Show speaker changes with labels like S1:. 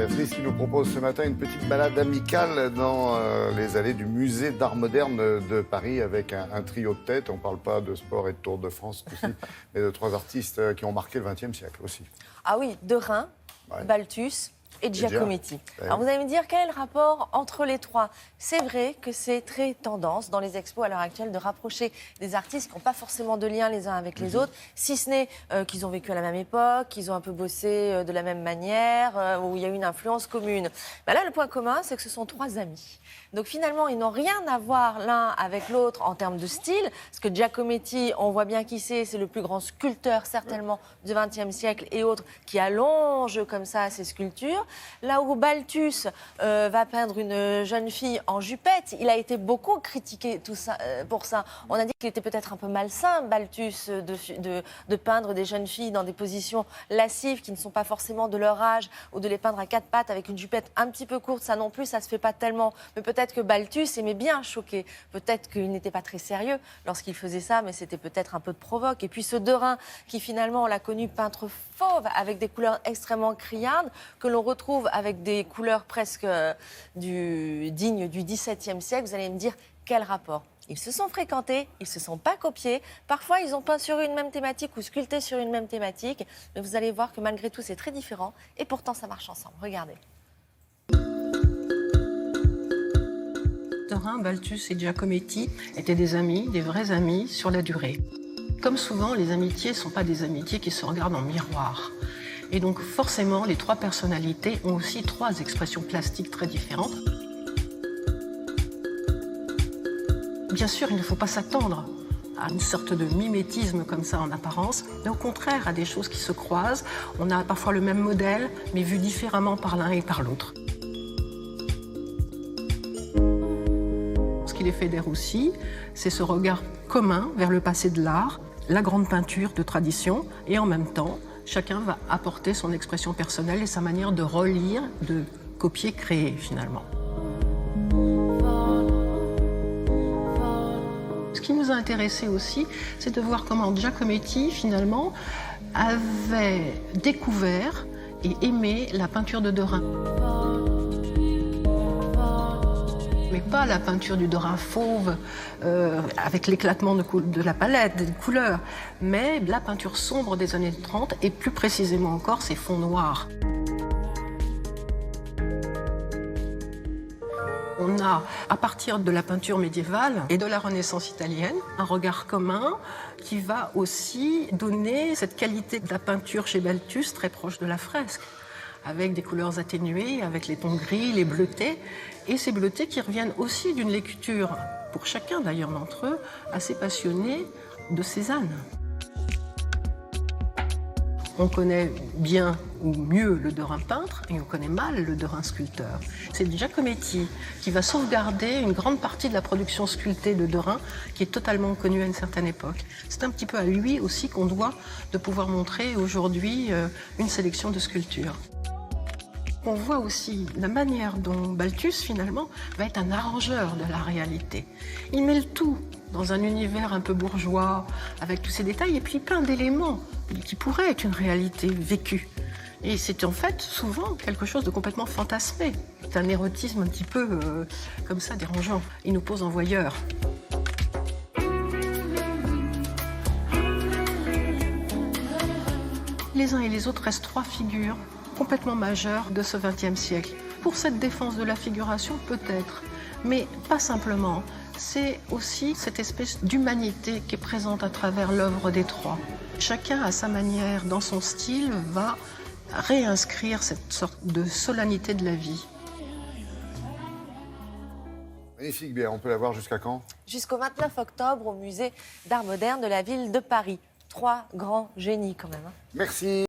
S1: Béatrice qui nous propose ce matin une petite balade amicale dans les allées du musée d'art moderne de Paris avec un trio de tête. On ne parle pas de sport et de Tour de France aussi, mais de trois artistes qui ont marqué le XXe siècle aussi.
S2: Ah oui, Derain,
S1: Ouais.
S2: Balthus et Giacometti.
S1: Ouais.
S2: Alors vous allez me dire quel est le rapport entre les trois? C'est vrai que c'est très tendance dans les expos à l'heure actuelle de rapprocher des artistes qui n'ont pas forcément de lien les uns avec les autres, si ce n'est qu'ils ont vécu à la même époque, qu'ils ont un peu bossé de la même manière, où il y a une influence commune. Ben là, le point commun, c'est que ce sont trois amis. Donc finalement, ils n'ont rien à voir l'un avec l'autre en termes de style, parce que Giacometti, on voit bien qui c'est le plus grand sculpteur certainement du XXe siècle et autres, qui allonge comme ça ses sculptures. Là où Balthus va peindre une jeune fille en jupette, il a été beaucoup critiqué tout ça, pour ça. On a dit qu'il était peut-être un peu malsain, Balthus, de peindre des jeunes filles dans des positions lascives qui ne sont pas forcément de leur âge, ou de les peindre à quatre pattes avec une jupette un petit peu courte, ça non plus, ça se fait pas tellement. Mais peut-être que Balthus aimait bien choquer. Peut-être qu'il n'était pas très sérieux lorsqu'il faisait ça, mais c'était peut-être un peu de provoque. Et puis ce Derain, qui finalement, on l'a connu peintre fauve, avec des couleurs extrêmement criardes, que l'on retrouve avec des couleurs presque dignes du XVIIe siècle. Vous allez me dire, quel rapport? Ils se sont fréquentés, ils ne se sont pas copiés. Parfois, ils ont peint sur une même thématique ou sculpté sur une même thématique. Mais vous allez voir que malgré tout, c'est très différent. Et pourtant, ça marche ensemble. Regardez.
S3: Derain, Balthus et Giacometti étaient des amis, des vrais amis sur la durée. Comme souvent, les amitiés ne sont pas des amitiés qui se regardent en miroir. Et donc forcément, les trois personnalités ont aussi trois expressions plastiques très différentes. Bien sûr, il ne faut pas s'attendre à une sorte de mimétisme comme ça en apparence, mais au contraire à des choses qui se croisent. On a parfois le même modèle, mais vu différemment par l'un et par l'autre. Ce qui les fédère aussi, c'est ce regard commun vers le passé de l'art, la grande peinture de tradition, et en même temps, chacun va apporter son expression personnelle et sa manière de relire, de copier, créer finalement. Ce qui nous a intéressé aussi, c'est de voir comment Giacometti finalement avait découvert et aimé la peinture de Derain. Mais pas la peinture du Derain fauve avec l'éclatement de la palette, des couleurs, mais la peinture sombre des années 30 et plus précisément encore ses fonds noirs. On a, à partir de la peinture médiévale et de la Renaissance italienne, un regard commun qui va aussi donner cette qualité de la peinture chez Balthus très proche de la fresque, avec des couleurs atténuées, avec les tons gris, les bleutés, et ces bleutés qui reviennent aussi d'une lecture, pour chacun d'ailleurs d'entre eux, assez passionnée de Cézanne. On connaît bien ou mieux le Derain peintre et on connaît mal le Derain sculpteur. C'est Giacometti qui va sauvegarder une grande partie de la production sculptée de Derain qui est totalement connue à une certaine époque. C'est un petit peu à lui aussi qu'on doit de pouvoir montrer aujourd'hui une sélection de sculptures. On voit aussi la manière dont Balthus, finalement, va être un arrangeur de la réalité. Il met le tout dans un univers un peu bourgeois, avec tous ces détails, et puis plein d'éléments qui pourraient être une réalité vécue. Et c'est en fait souvent quelque chose de complètement fantasmé. C'est un érotisme un petit peu comme ça, dérangeant. Il nous pose en voyeur. Les uns et les autres restent trois figures complètement majeures de ce XXe siècle. Pour cette défense de la figuration, peut-être, mais pas simplement. C'est aussi cette espèce d'humanité qui est présente à travers l'œuvre des trois. Chacun, à sa manière, dans son style, va réinscrire cette sorte de solennité de la vie.
S1: Magnifique, bien. On peut la voir jusqu'à quand?
S2: Jusqu'au 29 octobre au musée d'art moderne de la ville de Paris. Trois grands génies quand même.
S1: Merci.